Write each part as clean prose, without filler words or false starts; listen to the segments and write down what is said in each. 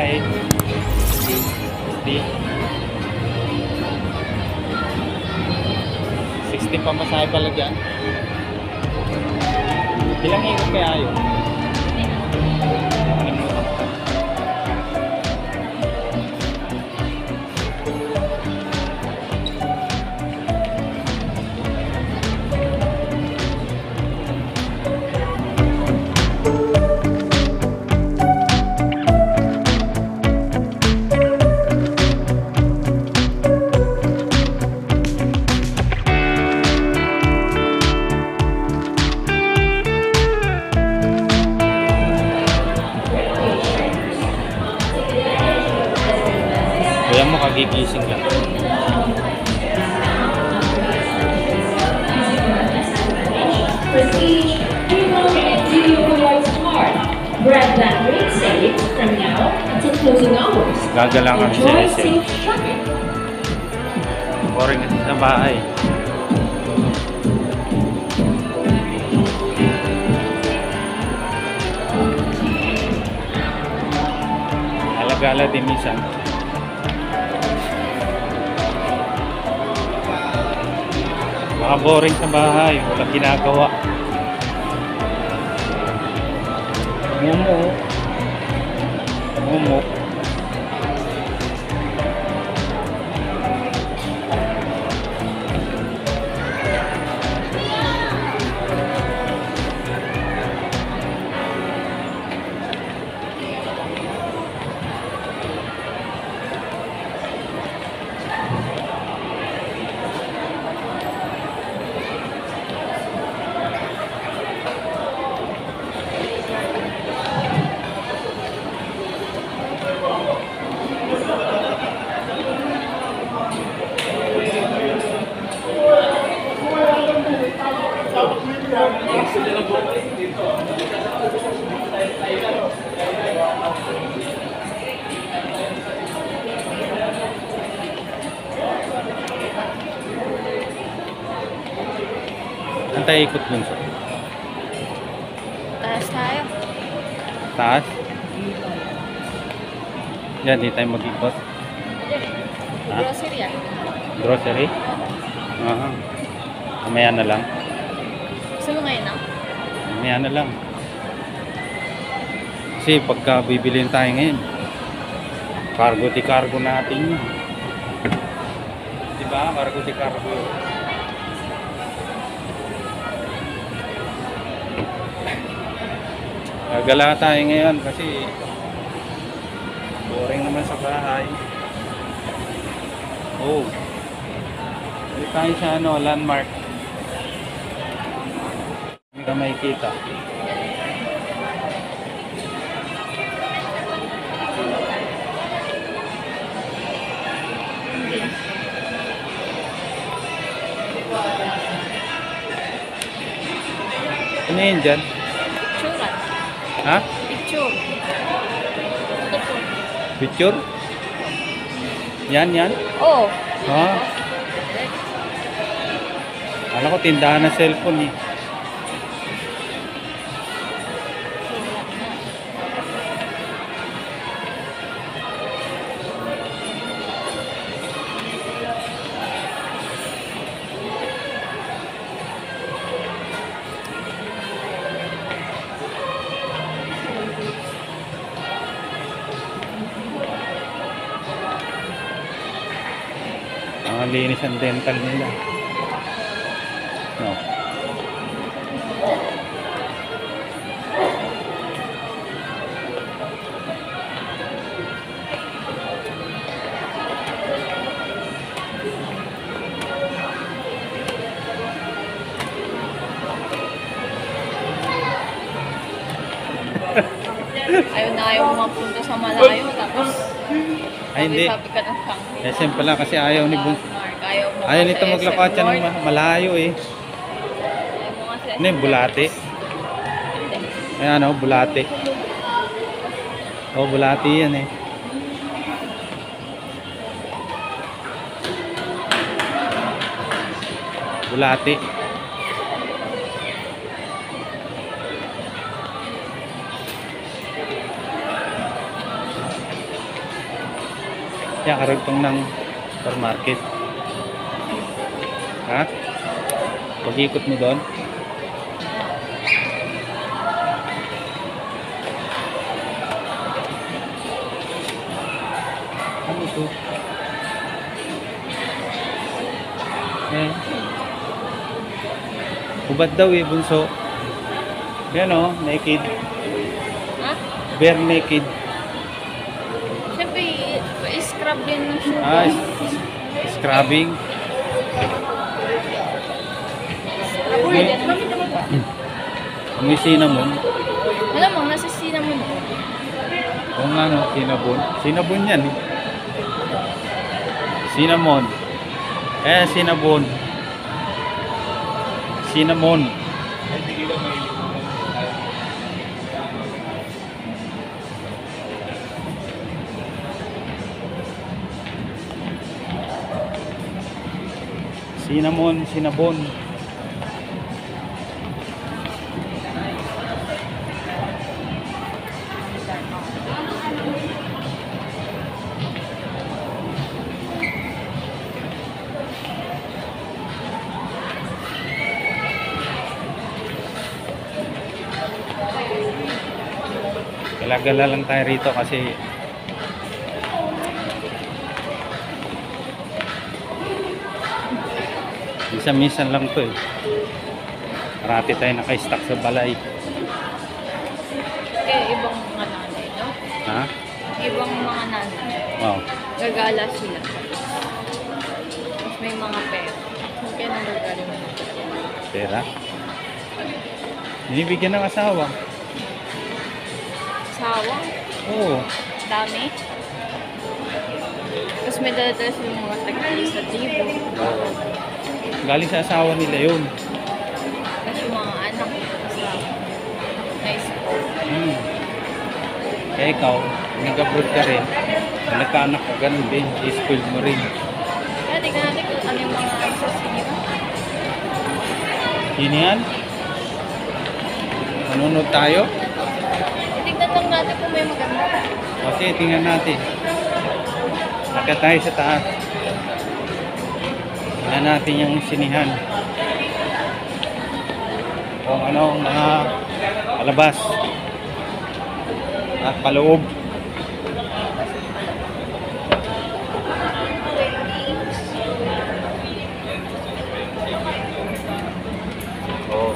pamasahe. 60 pamasahe pala dyan. Ilang ikot kaya yun? Kaya mo kagigising lang. Prestige, grab that great savings from now until closing hours. Gagalang kami sa Enjoy SM. safe shopping. Boring kasi sa bahay. Alagala din minsan. Baka boring sa bahay, walang ginagawa. Mumu. Antay ikot dun sa Taas tayo. taas. Yan, di tayo mag-ikot. Ha? Grocery ah. Grocery? Aha. Mamaya na lang. Gusto mo ngayon ah? Mamaya na lang. Kasi pagka bibilin tayo ngayon, cargo di cargo natin yun. Diba? Cargo di cargo. Gagala tayo ngayon kasi boring naman sa bahay. Oh. Dito tayo sa ano, landmark. Hindi ka makikita. Ano yun dyan? Picture. Ha? Picture. Ito po. Picture? Yan, yan? Oo. Ha? Alam ko tindahan ng cellphone eh. Ang linis ang dental nila. No. Ayaw mapunta sa malayo. Tapos, Ay, hindi. sabi ka ng Shanghai. SM pala kasi ayaw ni Bun. Landmark. Ayaw mo Ayaw pa nito sa maglakad SM siya ng North. malayo eh. Ayaw mo nga sa Ano yung bulate? Hindi. Ay ano, bulate. Oh, bulate yan eh. Bulate. Yan, karugtong ng supermarket. Ha? Pag-ikot mo doon. Ano ito? Hubad daw eh, bunso. Yan o, naked. Ha? Bare naked. Siyempre, i-scrub din ng shoe. Ah, scrubbing. Pwede naman. May cinnamon. Malamang, nasa cinnamon mo. Oo nga no, cinnamon. Cinnamon yan eh. Cinnamon. Cinnamon. Cinnamon. Cinnamon, cinnamon. Gala-gala lang tayo rito kasi minsan lang to eh. Marami tayo naka-stack sa balay. Kaya ibang mga nanay, no? Ha? Ibang mga nanay. Wow. Gagala sila. Tapos may mga pera. Kaya nang gagala mo. Pera? Binibigyan ng asawa. Sawa. Oo. Dami. Tapos may dala-dala silang mga tagli sa libo. Galing sa asawa nila yun. Tapos yung mga anak sa nice po. Kaya ikaw, nag-abroad ka rin. Nagkaanak ka, ganun din. I-spoil mo rin. Kaya tignan natin kung ano yung mga sa cinema. Yun yan? Manunod tayo? Tignan lang natin kung may maganda. Okay, tingnan natin. Akit tayo sa taas. Tingnan natin yung sinihan. Kung ano, mga palabas. At paloob. Oh.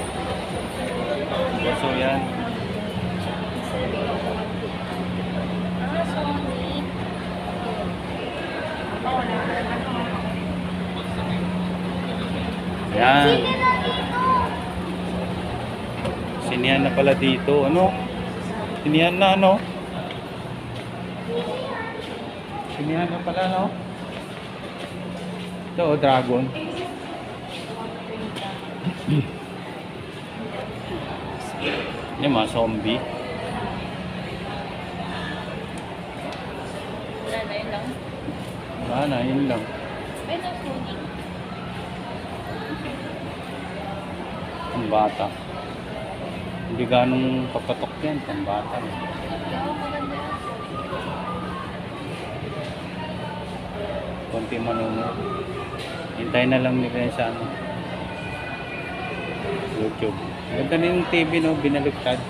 So yan. Yan. Sinihan na pala dito. Ano? Sinihan na, ano? Sinihan na pala, no? Ito, oh, dragon. Yan, mga zombie. Wala na yun lang. Wala na, yun lang. May nasunin. Ang bata. Hindi ganong papatok yan, pang bata. Oo, maganda. Konti manunod. Hintay na lang nila yan sa ano. YouTube. Ganda na yung TV, no? Binaligtad.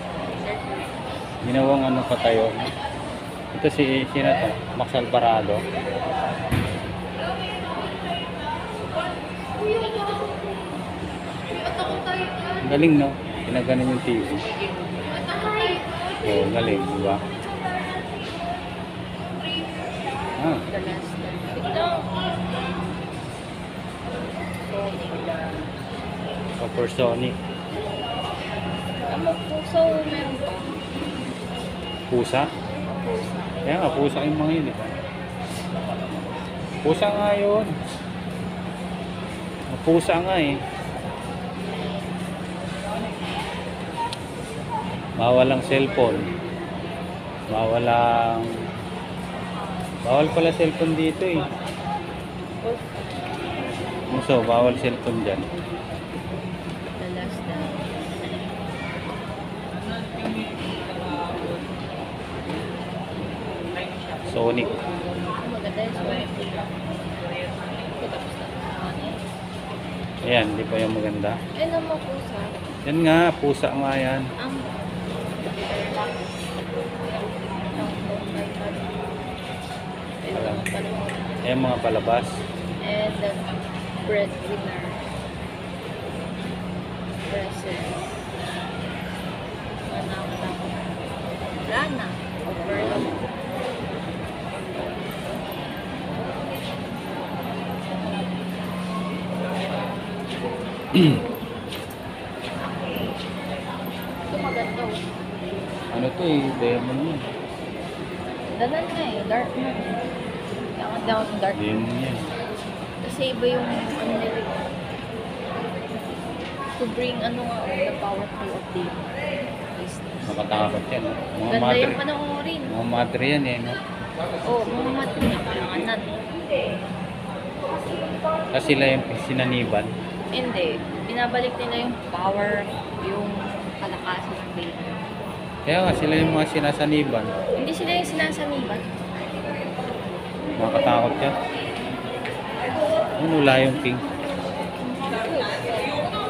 Ginawang ano pa tayo. Ito sino to? Max Alvarado. Galing, no? Pinaganan yung TV. Oo, galing, di ba? Ah, The last ito. Supersonic. Ano puso meron pa? Pusa. Puso. Kaya nga, pusa yung mga yun, di ba? Pusa nga yun. Pusa nga eh. Bawal ang cellphone. Bawal pala cellphone dito eh. So, bawal cellphone dyan. The last dance. Sonic. Maganda yung Ayan, di pa yung maganda. Ayun naman po sa. Yan nga, pusa nga yan. Ang Ayan mga palabas. and the breadwinner. Present. Wala na. Over. Ito maganda. Ano to eh, diamond yun. Dalan na eh. Dark na. Kailangan daw ng dark. Diamond yan. Kasi iba yung ano nila. To bring ano nga, the powerful of the business. Nakatakot yan. Oh. Mga Ganda madre. yung panoorin. Mga madre yan eh. No? Oo, mga mati na kalanganan. Kasi sila yung sinaniban. Hindi. Binabalik nila yung power, yung kalakasan ng baby. Kaya nga sila yung mga sinasaniban. Hindi sila yung sinasaniban. Nakatakot yan. Ano Lion King?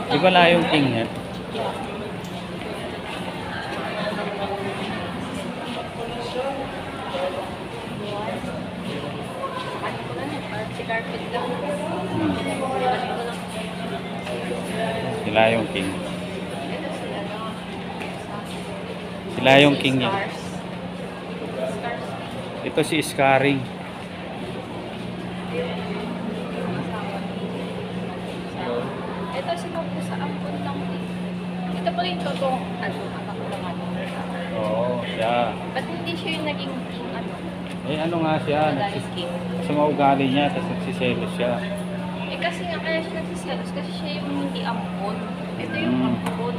Di ba Lion King yan? Si carpet lang. Si Lion King. Ito sila no. Si Lion King yan. Stars. Ito si Scarring. Ito si Papu sa ampon lang din. Ito pala yung totoong ano, anak ng ano. Oo, siya. Ba't hindi siya yung naging king ano? Eh ano nga siya, Madalis king. sa maugali niya, tapos nagsiselos siya. Eh kasi nga kaya siya nagsiselos kasi siya yung hindi ampon. Ito yung ampon.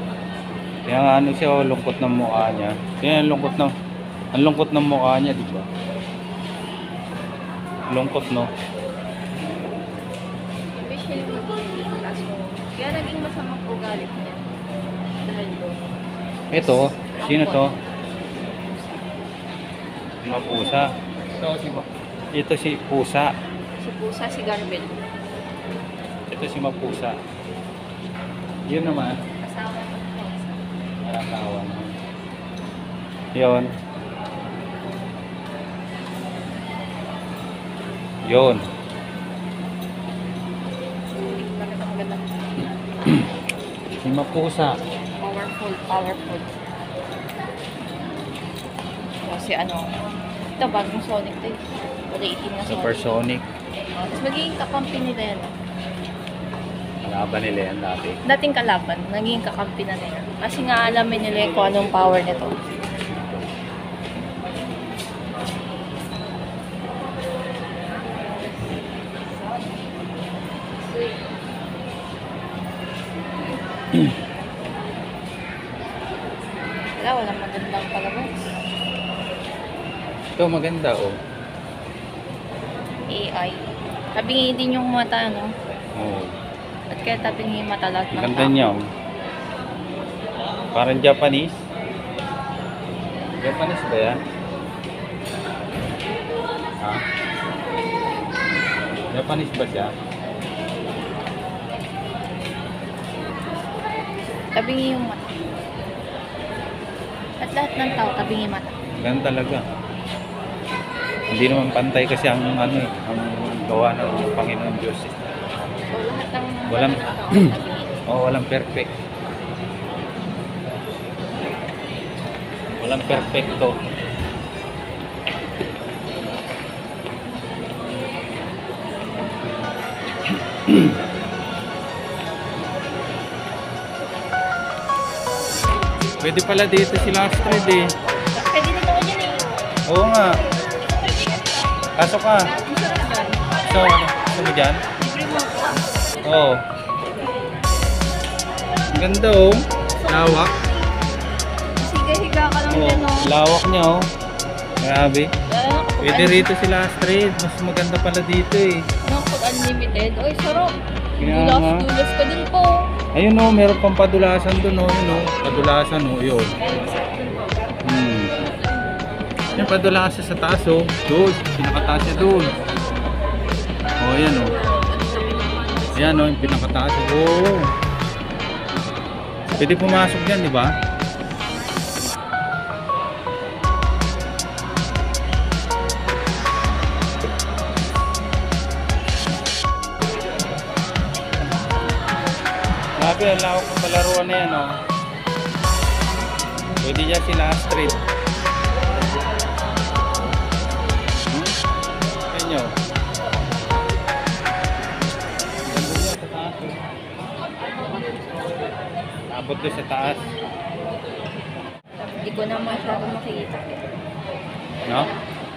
Kaya nga ano siya, oh, lungkot ng mukha niya. Kaya ang lungkot ng mukha niya, di ba? Lungkot, no? Sabi siya yung naging king. Kaso, kaya naging masamang ugali niya. Dahil doon. Ito, sino to? Mapusa. Ito si Pusa. Si Pusa, si Garbel. Ito si Mapusa. Yun naman, Kasama ng Pusa. nakatawan. Yun. Yun. Bakit ang ganda? Si Mapusa. Powerful, powerful. Kasi ano, ito bagong Sonic to eh. Wala itim na Sonic. Supersonic. Tapos magiging kakampi nila yan. Kalaban nila yan dati. Dating kalaban, naging kakampi na nila. Kasi nga alamin nila kung anong power nito. Walang magandang palabas. Ito maganda, oh. AI. Tabingin din yung mata, no? Oh. At kaya tabingin yung mata lahat ng Ganda tao. niya, oh. Parang Japanese. Japanese ba yan? Ha? Japanese ba siya? Tabingin yung mata. At lahat ng tao, tabingin yung mata. Ganun talaga. Hindi naman pantay kasi ang ano eh, ang gawa ng Panginoon Diyos. So, lahat ng Walang tao, tabingin. walang perfect. Walang perfecto. Pwede pala dito sila Astrid eh. Pwede dito ko dyan eh. Oo nga. Pasok ka. Ang sarap dyan. So, ano mo dyan? Libre mo ako. Oo. Ang ganda oh. Lawak. Higa-higa ka lang Oo. dyan, no? Lawak niya oh. Grabe. Lalo na kapag Pwede rito sila Astrid. Mas maganda pala dito eh. Ano, pag unlimited. Oy, sarap. Kaya nga. Dulas-dulas ka dun po. Ayun oh, meron pang padulasan dun oh. Yun oh. Padulasan oh. Yun. Yung padulasan sa taas oh. Doon. Pinakataas niya doon. Oh, yan oh. Ayan o, yung pinakataas. Oo. Pwede pumasok dyan, di ba? Grabe, ang lawak ng palaruan na yan, oh. Pwede dyan sila Astrid. Kanyo. Abot doon sa taas. Hindi ko na masyado makikita. No?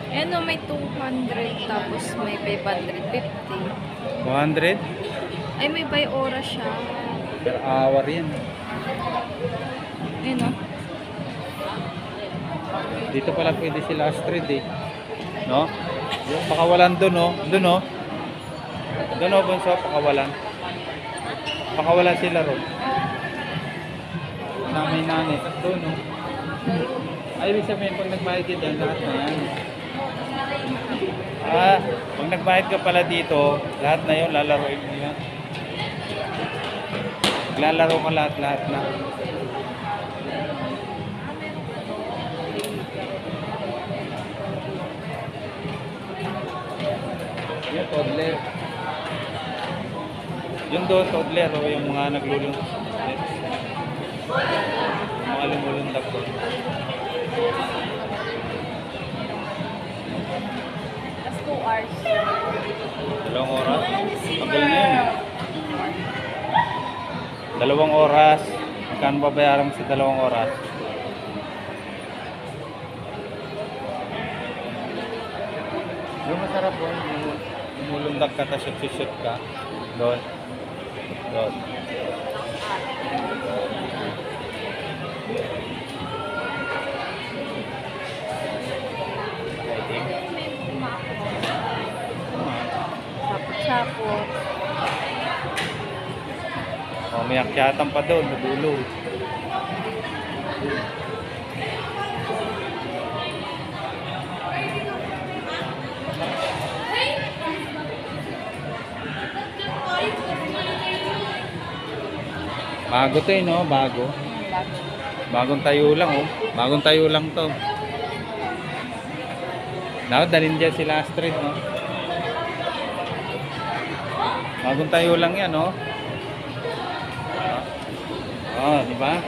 Eh no, may 200 tapos may 550. 200? Ay, may by oras siya. Per hour yan. Eh no? Dito pala pwede sila Astrid eh. No? Pakawalan doon, no? Doon, no? Doon, no, Bunso? Pakawalan. Pakawalan sila ron. Namay nanay. Doon, no? Ay, ibig sabihin, pag nagbayad ka dyan, lahat na yan. Ah, pag nagbayad ka pala dito, lahat na yun, lalaroin mo yan. Lalaro ka lahat na. Yung toddler. Yung doon, toddler, o yung mga naglulong. Mga lumulundag doon. That's 2 hours. 2 oras. Tagal na yun. 2 oras. Magkano babayaran mo sa 2 oras? Yung masarap po, lumulundag ka, tapos shoot ka. Doon. Doon. Sapot. Oh, may akyatan pa doon, sa dulo. Bago to eh, no? Bago. Bagong tayo lang, oh. Bagong tayo lang to. Dapat dalhin dyan sila Astrid, no? Bagong tayo lang yan, no? Oh, di ba?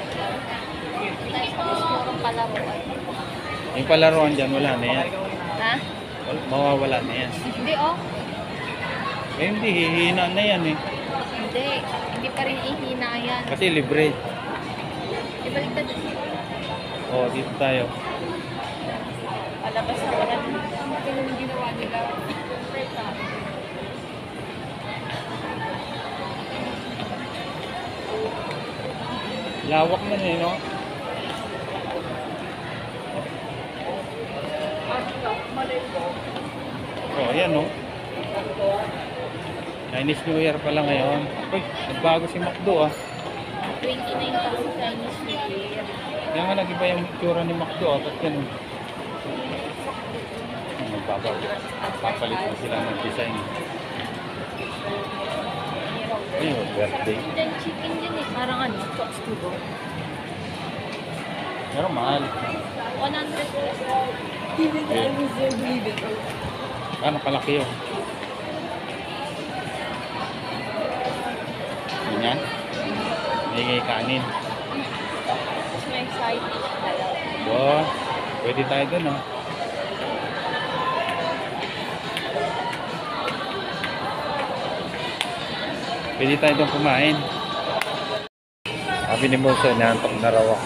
Purong palaruan. Yung palaruan dyan, wala na yan. Ha? Mawawala na yan. Hindi oh. Eh, hindi, hihina na yan eh. Hindi. Hindi pa rin ihina yan. Kasi libre. Ibaliktad. Oh, dito tayo. Palabas na wala. Ano yung ginawa nila? Lawak na eh, no? Oh, ayan, no? Chinese New Year pala ngayon. Uy, nagbago si McDo, ah. 29 kasi Chinese New Year. Kaya nga nag-iba yung itsura ni McDo, ah. Ba't ganun? Papalit na sila ng design. Ayun, birthday. Then chicken din eh. Parang ano, Fox to go. Pero mahal. 100 pesos. Ano kalaki yun? Ganyan? May kanin. Tapos may side dish dalawa. Wow, pwede tayo dun, ah. Pwede tayo dun kumain. Sabi ni Moso, naantok na raw ako.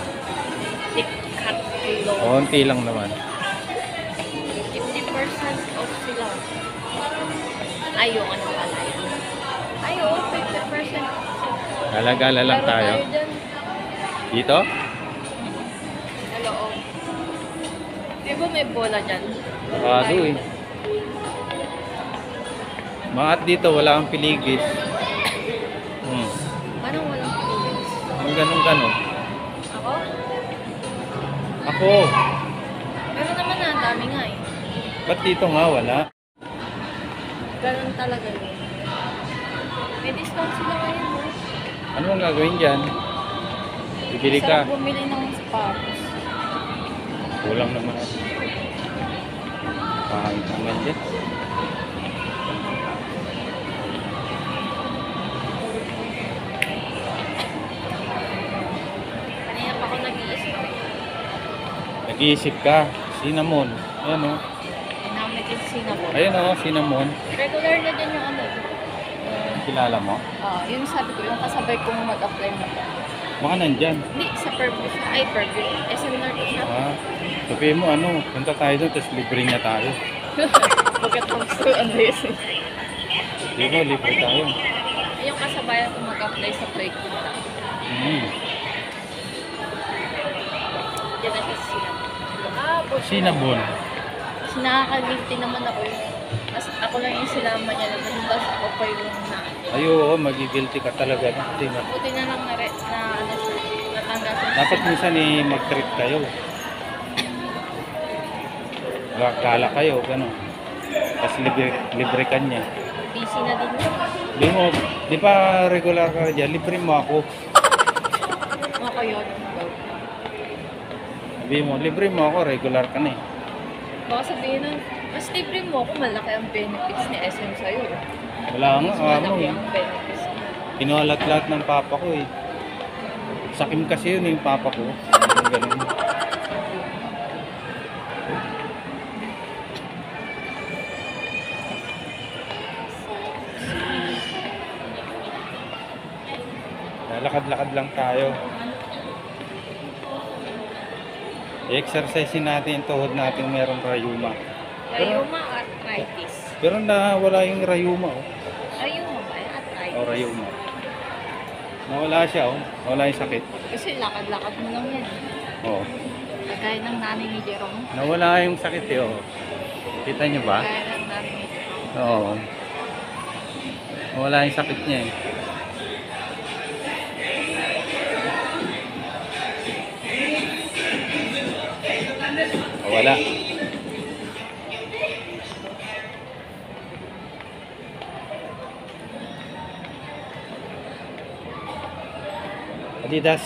Tikat kilo. Konti lang naman. 50% off sila. Ay, yung ano pala yun. Ay, oo, 50% off sila. Galagala lang Laro tayo. dyan. Dito? Sa loob. Di ba may bola dyan? Bado eh. Maat dito, wala kang piligis. Parang walang pilis. Ang ganun-ganun. Ako? Ako, Pero naman na, ang dami nga eh. ba't dito nga wala? Ganun talaga yun. May discount sila ngayon, no? Ano ang gagawin dyan? Bibili ka. Sarap bumili ng sapatos. Kulang naman. Pahangit naman dyan. Kanina pa ako nag-iisip. Nag-iisip ka. Cinnamon. Ayan o. Ginamit yung cinnamon. Ayan o, cinnamon. Regular na din yung ano. Kilala mo? Yung sabi ko, yung kasabay kong mag-apply na to. Baka nandyan. Hindi, sa Purple siya. Ay, Purple. SM North siya. Sabihin mo ano, punta tayo doon, tapos libre niya tayo. Pagkatapos ko, ano yun. Di ba, libre tayo. Yung kasabayan ko mag-apply sa play ko. Yan na kasi cinnamon. Cinnamon. Kasi nakaka-guilty naman ako yun. Mas ako lang yung sinama niya naman. Tapos ako pa yung na. Ay, oo, magigilty ka talaga. Cinnamon. Buti na lang na ano siya. Natanggap siya. Dapat minsan mag-treat kayo. Gala kayo, gano'n. Tapos libre ka niya. Busy na din siya. Di pa regular ka dyan, libre mo ako. Ako yun. Sabihin mo, libre mo ako, regular ka na eh. Baka sabihin nun, mas libre mo ako, malaki ang benefits ni SM sa'yo. Wala nga, Mas ano malaki eh. ang benefits niya. Kinuhalat-lahat ng papa ko eh. Sakim kasi yun yung papa ko. Ganun. Lakad-lakad lang tayo. I-exercise natin yung tuhod natin merong rayuma. Rayuma arthritis. Pero wala yung rayuma oh. Rayuma ba? Arthritis. O rayuma. Nawala siya oh. Nawala yung sakit. Kasi lakad-lakad mo lang yan. Oo. Kagaya ng nanay ni Jerome. Nawala yung sakit eh oh. Kita niyo ba? Kagaya ng nanay ni Jerome. Oo. Nawala yung sakit niya eh. Wala. Adidas.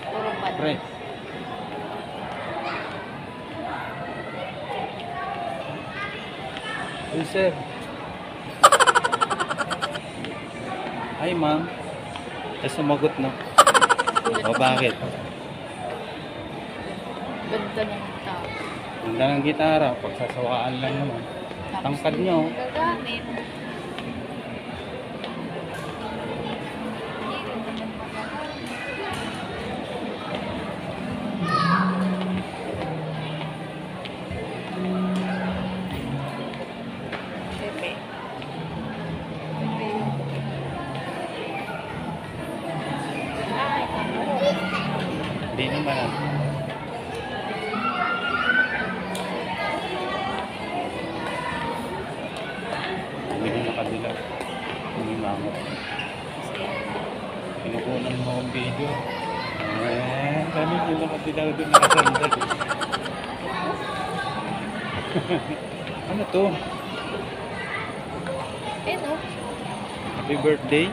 Puro bad. Pre. Hey, sir. Hi, ma'am. Tapos sumagot na. O, bakit? Ganda ng tao. Ganda ng gitara. Pagsasawaan lang naman. Tangkad niya, oh. Gagamit. Hindi rin naman magagamit. Pepe. Pepe yung... Ay, Hindi naman. Hindi mo nakadila. Hindi mo ako. Pinukunan mo akong video. Dami yung nakadila doon nakasandal. Ano to? eh no? Happy birthday?